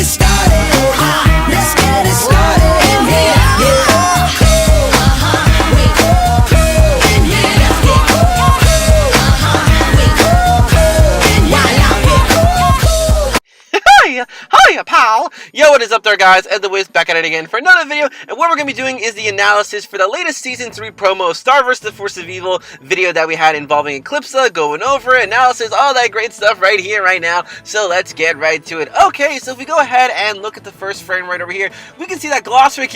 it started. Let's get it started in here. Hiya, pal! Yo, what is up there, guys? Ed the Wiz back at it again for another video, and what we're going to be doing is the analysis for the latest Season 3 promo of Star vs. the Force of Evil video that we had involving Eclipsa, going over it, analysis, all that great stuff right here, right now, so let's get right to it. Okay, so if we go ahead and look at the first frame right over here, we can see that Glossric,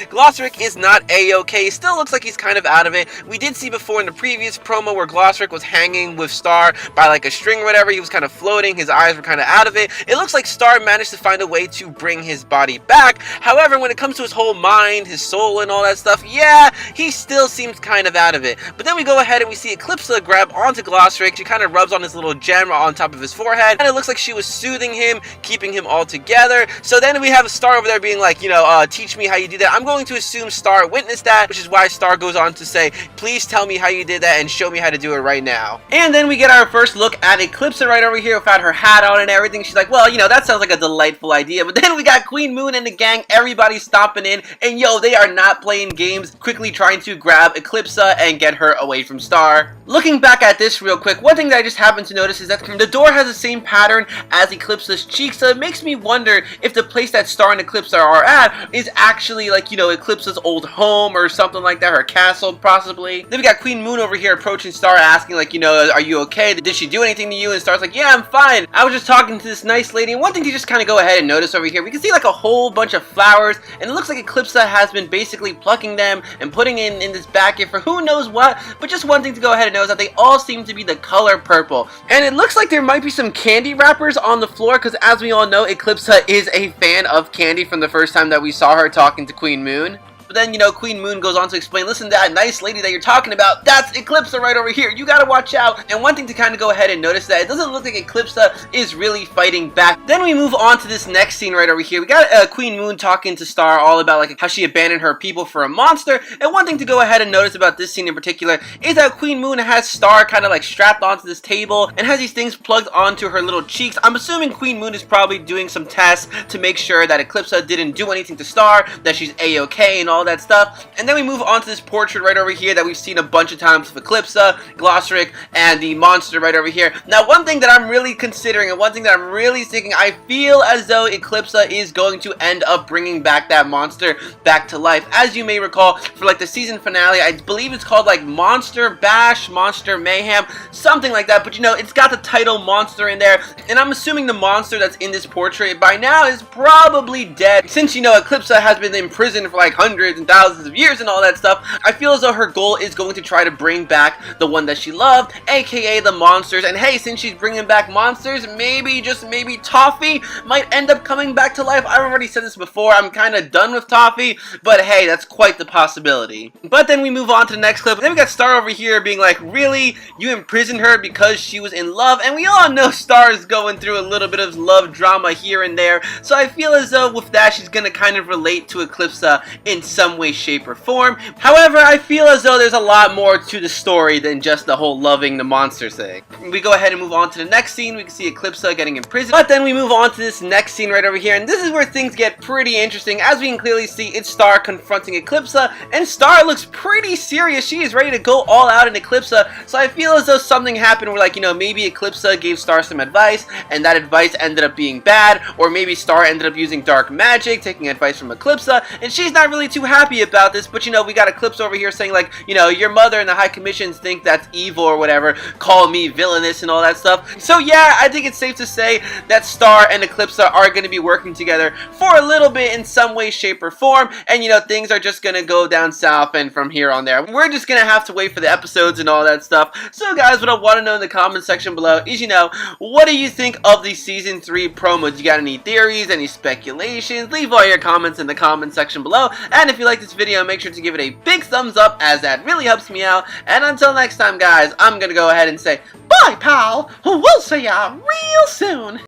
Glossric is not A-okay, still looks like he's kind of out of it. We did see before in the previous promo where Glossric was hanging with Star by like a string or whatever, he was kind of floating, his eyes were kind of out of it. It looks like Star managed to find a way to bring his body back. However, when it comes to his whole mind, his soul and all that stuff, yeah, he still seems kind of out of it. But then we go ahead and we see Eclipsa grab onto Glossric. She kind of rubs on his little gem on top of his forehead, and it looks like she was soothing him, keeping him all together. So then we have Star over there being like, you know, teach me how you do that. I'm going to assume Star witnessed that, which is why Star goes on to say, please tell me how you did that and show me how to do it right now. And then we get our first look at Eclipsa right over here without her hat on and everything. She's like, well, you know, that sounds like a delightful idea. But then we got Queen Moon and the gang, everybody stomping in, and yo, they are not playing games, quickly trying to grab Eclipsa and get her away from Star. Looking back at this real quick, one thing that I just happened to notice is that the door has the same pattern as Eclipsa's cheek, so it makes me wonder if the place that Star and Eclipsa are at is actually like, you know, Eclipsa's old home or something like that, her castle possibly. Then we got Queen Moon over here approaching Star, asking like, you know, are you okay? Did she do anything to you? And Star's like, yeah, I'm fine. I was just talking to this nice lady. And one thing to just kind of go ahead and notice over here, we can see like a whole bunch of flowers, and it looks like Eclipsa has been basically plucking them and putting in this basket for who knows what. But just one thing to go ahead and notice that they all seem to be the color purple, and it looks like there might be some candy wrappers on the floor, because as we all know, Eclipsa is a fan of candy from the first time that we saw her talking to Queen Moon. But then, you know, Queen Moon goes on to explain, listen, that nice lady that you're talking about, that's Eclipsa right over here. You gotta watch out. And one thing to kind of go ahead and notice that it doesn't look like Eclipsa is really fighting back. Then we move on to this next scene right over here. We got Queen Moon talking to Star all about like how she abandoned her people for a monster. And one thing to go ahead and notice about this scene in particular is that Queen Moon has Star kind of like strapped onto this table and has these things plugged onto her little cheeks. I'm assuming Queen Moon is probably doing some tests to make sure that Eclipsa didn't do anything to Star, that she's A-okay and all that stuff. And then we move on to this portrait right over here that we've seen a bunch of times with Eclipsa, Glossric, and the monster right over here. Now, one thing that I'm really considering and one thing that I'm really thinking, I feel as though Eclipsa is going to end up bringing back that monster back to life. As you may recall, for like the season finale, I believe it's called like Monster Bash, Monster Mayhem, something like that. But you know, it's got the title monster in there, and I'm assuming the monster that's in this portrait by now is probably dead. Since, you know, Eclipsa has been in prison for like hundreds and thousands of years and all that stuff, I feel as though her goal is going to try to bring back the one that she loved, aka the monsters. And hey, since she's bringing back monsters, maybe, just maybe, Toffee might end up coming back to life. I've already said this before, I'm kind of done with Toffee, but hey, that's quite the possibility. But then we move on to the next clip, and then we got Star over here being like, really? You imprisoned her because she was in love? And we all know Star is going through a little bit of love drama here and there, so I feel as though with that, she's gonna kind of relate to Eclipsa in some way, shape, or form. However, I feel as though there's a lot more to the story than just the whole loving the monster thing. We go ahead and move on to the next scene. We can see Eclipsa getting imprisoned. But then we move on to this next scene right over here, and this is where things get pretty interesting. As we can clearly see, it's Star confronting Eclipsa, and Star looks pretty serious. She is ready to go all out in Eclipsa, so I feel as though something happened where, like, you know, maybe Eclipsa gave Star some advice, and that advice ended up being bad, or maybe Star ended up using dark magic, taking advice from Eclipsa, and she's not really too happy about this. But you know, we got Eclipsa over here saying like, you know, your mother and the High Commissions think that's evil or whatever, call me villainous and all that stuff. So yeah, I think it's safe to say that Star and Eclipsa are going to be working together for a little bit in some way, shape, or form, and you know, things are just going to go down south, and from here on there, we're just going to have to wait for the episodes and all that stuff. So guys, what I want to know in the comment section below is, you know, what do you think of the Season 3 promos? You got any theories, any speculations? Leave all your comments in the comment section below, and if you like this video, make sure to give it a big thumbs up, as that really helps me out. And until next time, guys, I'm gonna go ahead and say bye, pal. We'll see ya real soon.